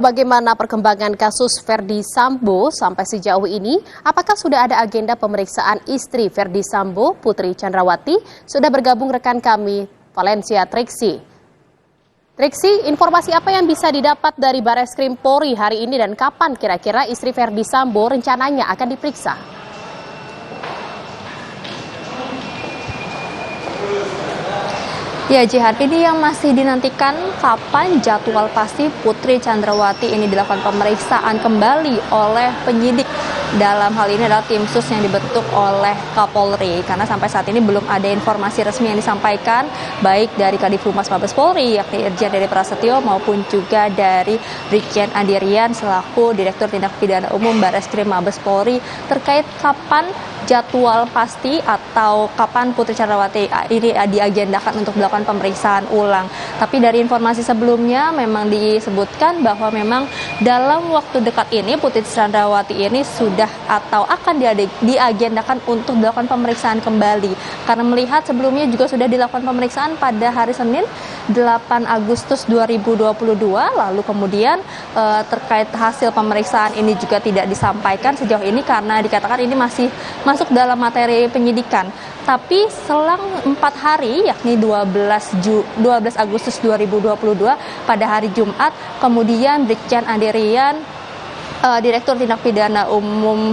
Bagaimana perkembangan kasus Verdi Sambo sampai sejauh ini? Apakah sudah ada agenda pemeriksaan istri Verdi Sambo, Putri Chandrawati? Sudah bergabung rekan kami, Valencia Triksi. Triksi, informasi apa yang bisa didapat dari Bareskrim Polri hari ini dan kapan kira-kira istri Verdi Sambo rencananya akan diperiksa? Ya Jihan, ini yang masih dinantikan kapan jadwal pasti Putri Chandrawati ini dilakukan pemeriksaan kembali oleh penyidik. Dalam hal ini adalah tim sus yang dibentuk oleh Kapolri, karena sampai saat ini belum ada informasi resmi yang disampaikan baik dari Kadif Humas Mabes Polri yakni Irjen Dede Prasetyo maupun juga dari Brigjen Andirian selaku Direktur Tindak Pidana Umum Bareskrim Mabes Polri terkait kapan jadwal pasti atau kapan Putri Chandrawati ini diagendakan untuk melakukan pemeriksaan ulang. Tapi dari informasi sebelumnya memang disebutkan bahwa memang dalam waktu dekat ini Putri Chandrawati ini sudah atau akan diagendakan untuk dilakukan pemeriksaan kembali. Karena melihat sebelumnya juga sudah dilakukan pemeriksaan pada hari Senin 8 Agustus 2022, lalu kemudian terkait hasil pemeriksaan ini juga tidak disampaikan sejauh ini karena dikatakan ini masih masuk dalam materi penyidikan. Tapi selang 4 hari yakni 12 Agustus 2022 pada hari Jumat, kemudian Brigjen Andirian Direktur Tindak Pidana Umum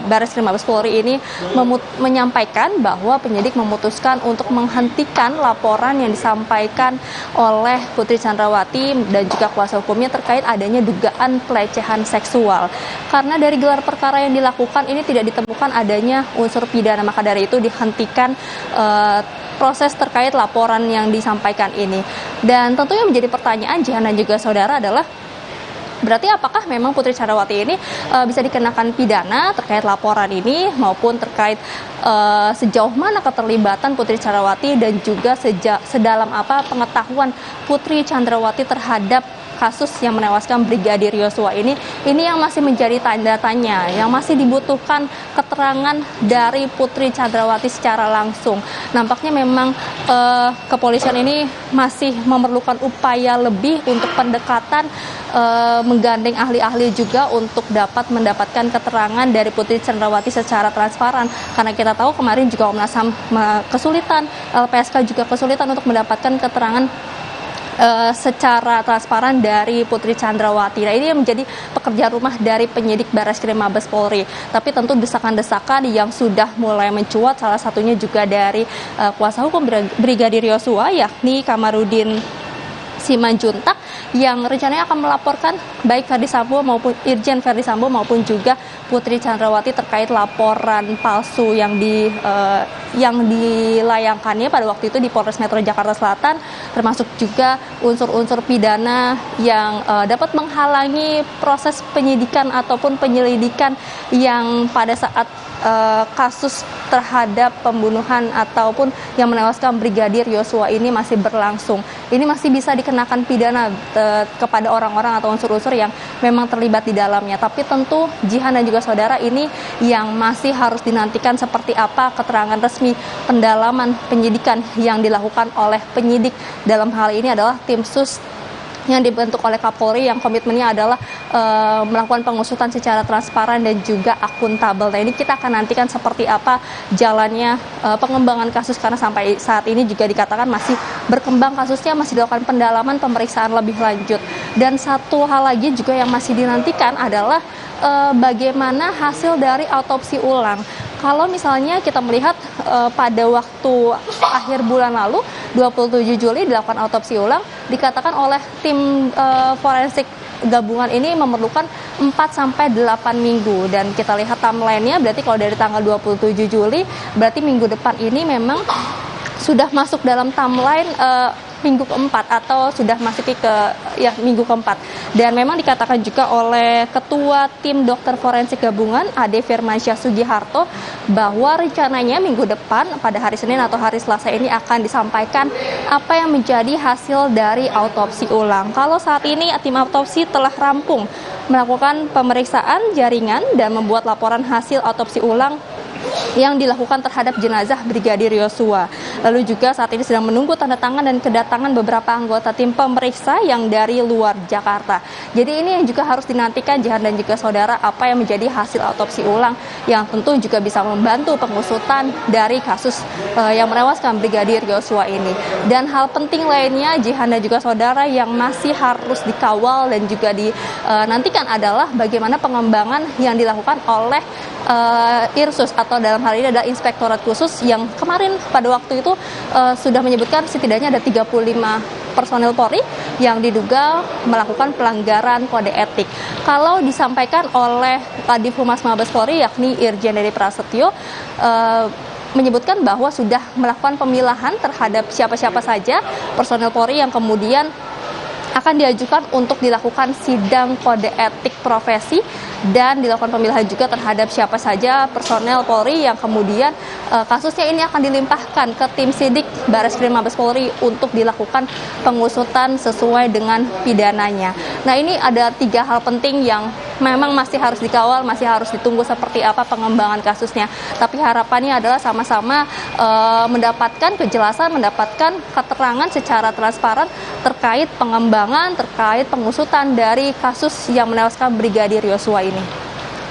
Bareskrim Mabes Polri ini menyampaikan bahwa penyidik memutuskan untuk menghentikan laporan yang disampaikan oleh Putri Chandrawati dan juga kuasa hukumnya terkait adanya dugaan pelecehan seksual. Karena dari gelar perkara yang dilakukan ini tidak ditemukan adanya unsur pidana, maka dari itu dihentikan proses terkait laporan yang disampaikan ini. Dan tentunya menjadi pertanyaan Jihan dan juga saudara adalah berarti apakah memang Putri Chandrawati ini bisa dikenakan pidana terkait laporan ini maupun terkait sejauh mana keterlibatan Putri Chandrawati dan juga sedalam apa pengetahuan Putri Chandrawati terhadap kasus yang menewaskan Brigadir Yosua ini yang masih menjadi tanda tanya, yang masih dibutuhkan keterangan dari Putri Chandrawati secara langsung. Nampaknya memang kepolisian ini masih memerlukan upaya lebih untuk pendekatan, menggandeng ahli-ahli juga untuk dapat mendapatkan keterangan dari Putri Chandrawati secara transparan. Karena kita tahu kemarin juga Komnas HAM kesulitan, LPSK juga kesulitan untuk mendapatkan keterangan secara transparan dari Putri Chandrawati. Nah, ini yang menjadi pekerjaan rumah dari penyidik Bareskrim Mabes Polri. Tapi tentu desakan-desakan yang sudah mulai mencuat, salah satunya juga dari kuasa hukum Brigadir Yosua yakni Kamarudin Simanjuntak yang rencananya akan melaporkan baik Verdi Sambo maupun Irjen Verdi Sambo maupun juga Putri Chandrawati terkait laporan palsu yang dilayangkannya pada waktu itu di Polres Metro Jakarta Selatan, termasuk juga unsur-unsur pidana yang dapat menghalangi proses penyidikan ataupun penyelidikan yang pada saat kasus terhadap pembunuhan ataupun yang menewaskan Brigadir Yosua ini masih berlangsung. Ini masih bisa dikenakan pidana kepada orang-orang atau unsur-unsur yang memang terlibat di dalamnya. Tapi tentu Jihan dan juga saudara, ini yang masih harus dinantikan seperti apa keterangan resmi pendalaman penyidikan yang dilakukan oleh penyidik. Dalam hal ini adalah tim sus yang dibentuk oleh Kapolri yang komitmennya adalah melakukan pengusutan secara transparan dan juga akuntabel. Nah, ini kita akan nantikan seperti apa jalannya pengembangan kasus, karena sampai saat ini juga dikatakan masih berkembang kasusnya, masih dilakukan pendalaman pemeriksaan lebih lanjut. Dan satu hal lagi juga yang masih dinantikan adalah bagaimana hasil dari autopsi ulang. Kalau misalnya kita melihat pada waktu akhir bulan lalu 27 Juli dilakukan autopsi ulang, dikatakan oleh tim forensik gabungan ini memerlukan 4-8 minggu. Dan kita lihat timeline-nya, berarti kalau dari tanggal 27 Juli berarti minggu depan ini memang sudah masuk dalam timeline minggu keempat atau sudah masuk ke minggu keempat. Dan memang dikatakan juga oleh Ketua Tim Dokter Forensik Gabungan Ade Firmansyah Sugiharto bahwa rencananya minggu depan pada hari Senin atau hari Selasa ini akan disampaikan apa yang menjadi hasil dari autopsi ulang. Kalau saat ini tim autopsi telah rampung melakukan pemeriksaan jaringan dan membuat laporan hasil autopsi ulang yang dilakukan terhadap jenazah Brigadir Yosua. Lalu juga saat ini sedang menunggu tanda tangan dan kedatangan beberapa anggota tim pemeriksa yang dari luar Jakarta. Jadi ini yang juga harus dinantikan Jihan dan juga saudara, apa yang menjadi hasil autopsi ulang yang tentu juga bisa membantu pengusutan dari kasus yang menewaskan Brigadir Yosua ini. Dan hal penting lainnya Jihan dan juga saudara yang masih harus dikawal dan juga dinantikan adalah bagaimana pengembangan yang dilakukan oleh Irsus atau dalam hal ini adalah Inspektorat Khusus yang kemarin pada waktu itu sudah menyebutkan setidaknya ada 35 personel Polri yang diduga melakukan pelanggaran kode etik. Kalau disampaikan oleh Kadif Humas Mabes Polri yakni Irjen Dedi Prasetyo menyebutkan bahwa sudah melakukan pemilahan terhadap siapa-siapa saja personel Polri yang kemudian akan diajukan untuk dilakukan sidang kode etik profesi dan dilakukan pemilahan juga terhadap siapa saja personel Polri yang kemudian kasusnya ini akan dilimpahkan ke tim sidik Bareskrim Mabes Polri untuk dilakukan pengusutan sesuai dengan pidananya. Nah, ini ada 3 hal penting yang memang masih harus dikawal, masih harus ditunggu seperti apa pengembangan kasusnya. Tapi harapannya adalah sama-sama mendapatkan kejelasan, mendapatkan keterangan secara transparan terkait pengembangan, terkait pengusutan dari kasus yang menewaskan Brigadir Yosua ini.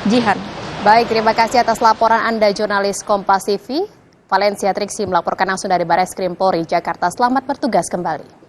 Jihan. Baik, terima kasih atas laporan Anda jurnalis Kompas TV. Valencia Triksi melaporkan langsung dari Bareskrim Polri Jakarta. Selamat bertugas kembali.